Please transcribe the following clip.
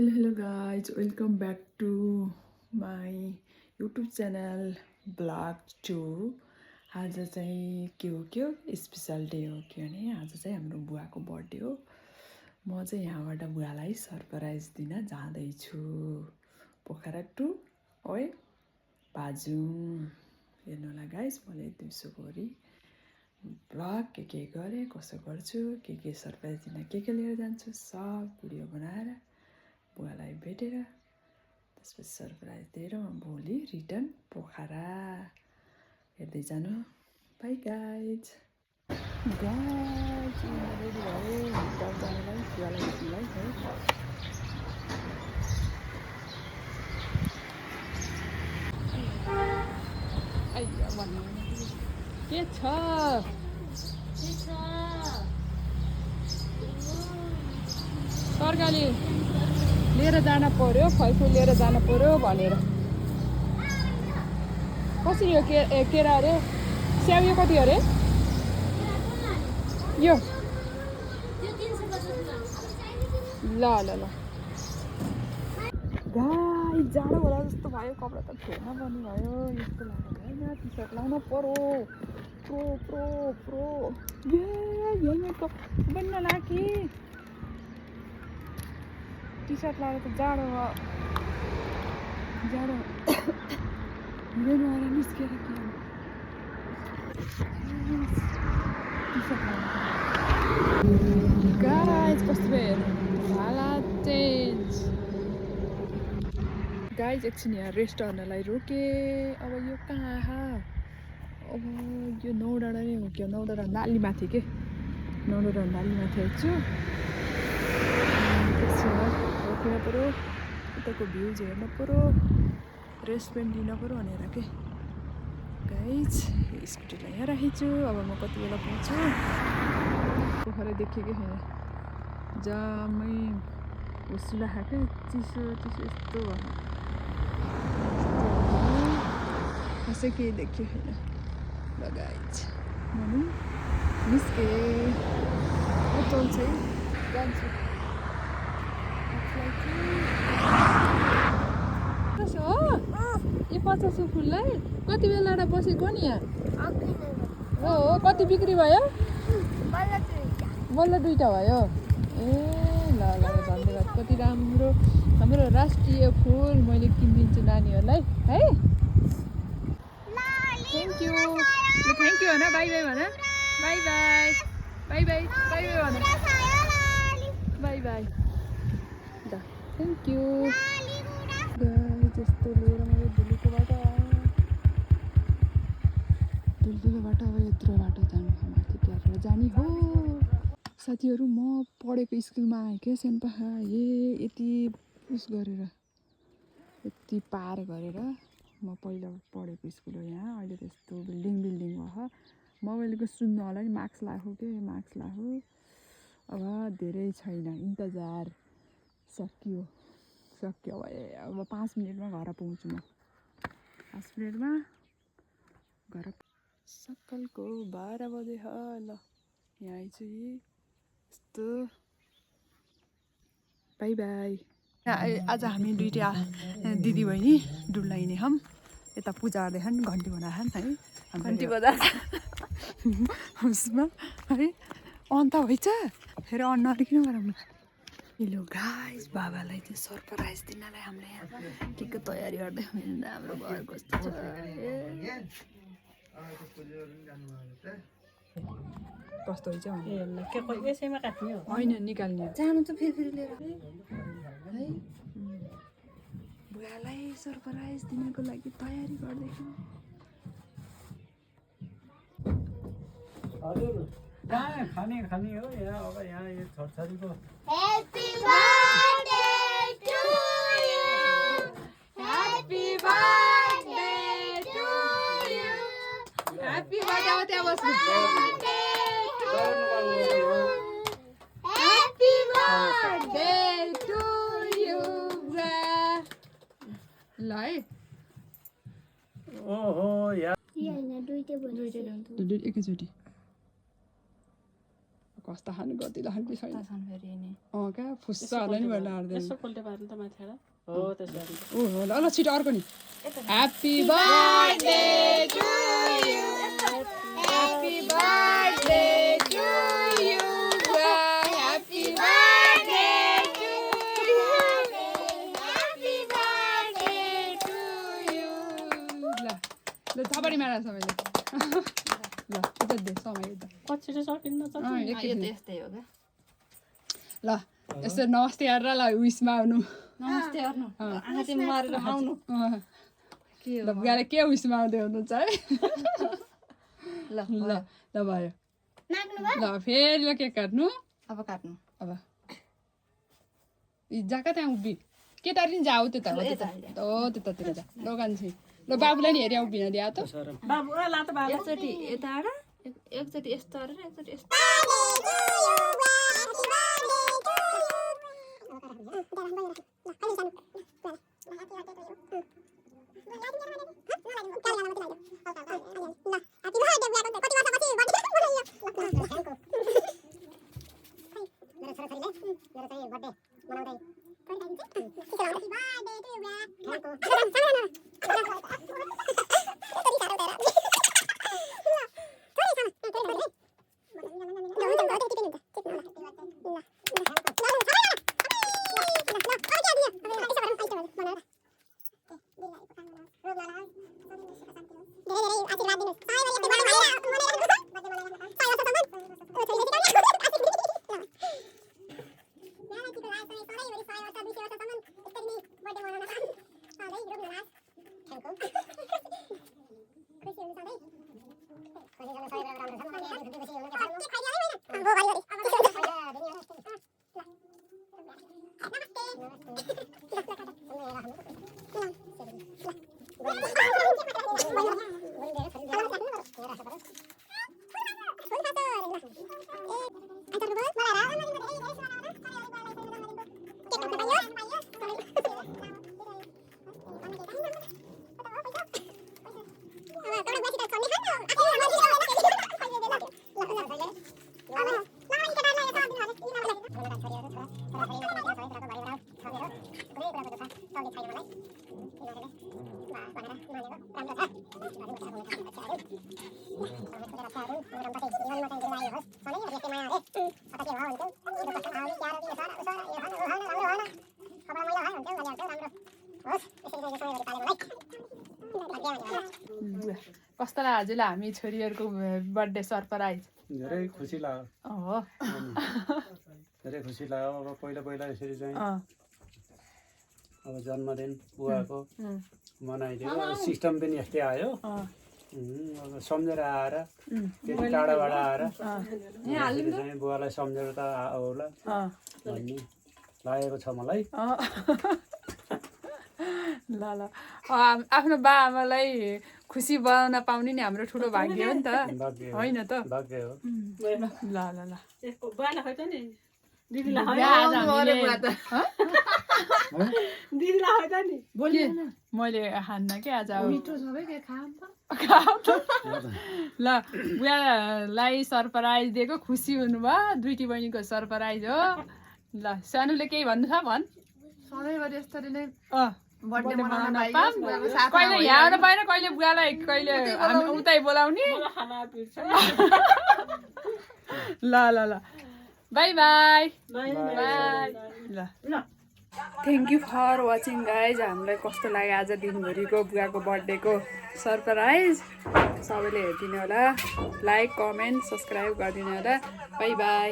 Hello guys, welcome back to my YouTube channel Vlog 2। आज चाहिँ के हो स्पेशल डे हो किनभने आज चाहिँ हाम्रो बुवाको बर्थडे हो। म चाहिँ यहाँबाट बुवालाई सरप्राइज दिन जाँदैछु पोखरा टु ओए बाजुङ। हेर्नु होला गाइस, मैले दिउँसो गरी भ्लग के गरेँ कसो गर्छु के सरप्राइज दिन के लिएर जान्छु सब भिडियो बनाएर बुवालाई भेटेर त्यसपछि सरप्राइज दिएर म भोलि रिटर्न पोखरा हेर्दै जानु। By guys. गाइज रेडी भयो होटल जानलाई बुवालाई भेट्नुलाई है। के छ तरकारी लिएर जान पर्यो, फलफुल लिएर जान पर्यो भनेर। कसरी हो केरा अरे स्याउ यो कति अरे यो? ल ल ल गाई जाडो होला जस्तो भयो, कपडा त फेर्न पर्ने भयो। यस्तो लाग्यो होइन, टी सर्ट लाउनु पर्यो। प्रो प्रो प्रो ए हेलमेटको बन्न लागी टी सर्ट लगाएर त जाडो हिँडेर आएर निस्केर के टी सर्ट लगाएर गाइज कस्तो भयो हाला चेन्ज। गाइज एकछिन यहाँ रेस्ट गर्नलाई रोके। अब यो कहाँ? अब यो नौडाँडा नै हो क्या, नौडाँडा नालीमाथि के, नौडाँडा नालीमाथि आइछु। रोक्नु पऱ्यो, उताको भ्यूज हेर्नु पऱ्यो, रेस्टुरेन्ट लिन पऱ्यो भनेर के। गाइज स्कुटीलाई यहाँ राखेको छु। अब म कति बेला पुग्छु पोखरा देखेकै छैन, जामै हुस्ला खाएको चिसो चिसो यस्तो भयो, कसै केही देख्यो छैन। ल गाइज भनौँ निस्केँ, होटल चाहिँ जान्छु। हो यो 50 फुललाई कति बेला बसेको नि यहाँ हो? कति बिक्री भयो? बल्ल दुईटा भयो। ए ल ल धन्यवाद, कति राम्रो हाम्रो राष्ट्रिय फुल। मैले किनिदिन्छु नानीहरूलाई है। थ्याङ्क यू भन, बाई बाई भन, by bye bye bye bye by भन, बाई बाई ल थ्याङ्क यू। जस्तो लिएर मैले धुलीको बाटो अब यत्रो बाटो जानु माथि क्यारेर जाने हो। साथीहरू म पढेको स्कुलमा आएँ क्या सेनपाखा। यति उस गरेर यति पार गरेर म पहिला पढेको स्कुल हो यहाँ। अहिले त यस्तो बिल्डिङ भयो। मोबाइलको सुन्नु होला नि, मार्क्स लाग्यो के मार्क्स लाग्यो। अब धेरै छैन, इन्तजार सक्यो अब 5 मिनटमा घर पुग्छु म। 5 मिनटमा घर। सकालको 12 बजे ल यहाँ आइछु। यस्तो बाई बाई। आज हामी दुईटा दिदी बहिनी डुल्लाइने हम यता पूजा गर्दैछन्, घन्टी बनाएछन् है, घन्टी बजा उसमा है। अन्त भइछ फेरि अन्न अलिकन गरौँ। हेलो गाइस, बाबालाई चाहिँ सरप्राइज दिनलाई हामीले यहाँ के तयारी गर्दै हाम्रो घर कस्तो छ। कस्तो हुन्छ होइन निकाल्ने जानु त फेरि लिएर है। बुवालाई सरप्राइज दिनको लागि तयारी गर्दैछु। खाने हो यहाँ। अब यहाँ यो छोरछोरीको Happy birthday to you. Happy birthday to you. Happy birthday to you. Happy birthday to you. ल है ओहो यार एकैचोटि कस्ता खानु गतिलो खानु छैन फेरि नि क्या फुस्सा होला नि मैले हार्दैन यसो पोल्टे पार्नु त माथिबाट हो त्यसो ओ ल ल छिटो अर्को नि happy birthday to you happy birthday to you happy birthday to you happy birthday to you ल ल थपडी मार सबैले ल उता दे समय उता कच्ची सकिन्न त यस्तै हो क्या ल यसो नमस्ते गरेर ल उइसमा आउनु नमस्ते गर्नु आँखा चाहिँ मारेर आउनु के ल बुवाले के उइसमा आउँदै हुनुहुन्छ है ल ल ल भयो नाच्नु भयो ल फेरि ल केक काट्नु अब काट्नु अब जाका त्यहाँ उभि केटारी नि जाऊ त्यता हो त्यतातिर जा दोकान चाहिँ ल बाबुलाई नि हेरि उभिन ल्या त बाबु ला त बाबु एकचोटि यताबाट एकचोटि यस्तो गरेर एकचोटि यस्तो कस्तो लाग्यो हजुरलाई हामी छोरीहरूको बर्थडे सरप्राइज धेरै खुसी लाग्यो हो धेरै खुसी लाग्यो अब पहिला पहिला यसरी चाहिँ अँ अब जन्मदिन बुवाको मनाइदियो सिस्टम पनि यस्तै आयो अब सम्झेर आएर त्यति टाढाबाट आएर यसरी चाहिँ बुवालाई सम्झेर त होला भन्ने लागेको छ मलाई ल ल आफ्नो बा आमालाई खुसी बनाउन पाउने नि हाम्रो ठुलो भाग्य हो नि त होइन त भाग्य हो ल ल ल बुवालाई खै त नि दिदीलाई मैले खान्न के आज मिठो सबै के खाम ल बुवालाई सरप्राइज दिएको खुसी हुनुभयो दुईटी बहिनीको सरप्राइज हो ल सानोले केही भन्नु छ भन् सधैँभरि यसरी नै बर्थडे मनाउन कहिले यहाँ आउन पाएन कहिले बुवालाई कहिले उतै बोलाउने ल ल ल बाई बाई बाई ल thank you for watching guys हामीलाई कस्तो लाग्यो आज दिनभरिको बुवाको बर्थडेको सरप्राइज सबैले हेरिदिनु होला लाइक कमेन्ट सब्सक्राइब गरिदिनु होला बाई बाई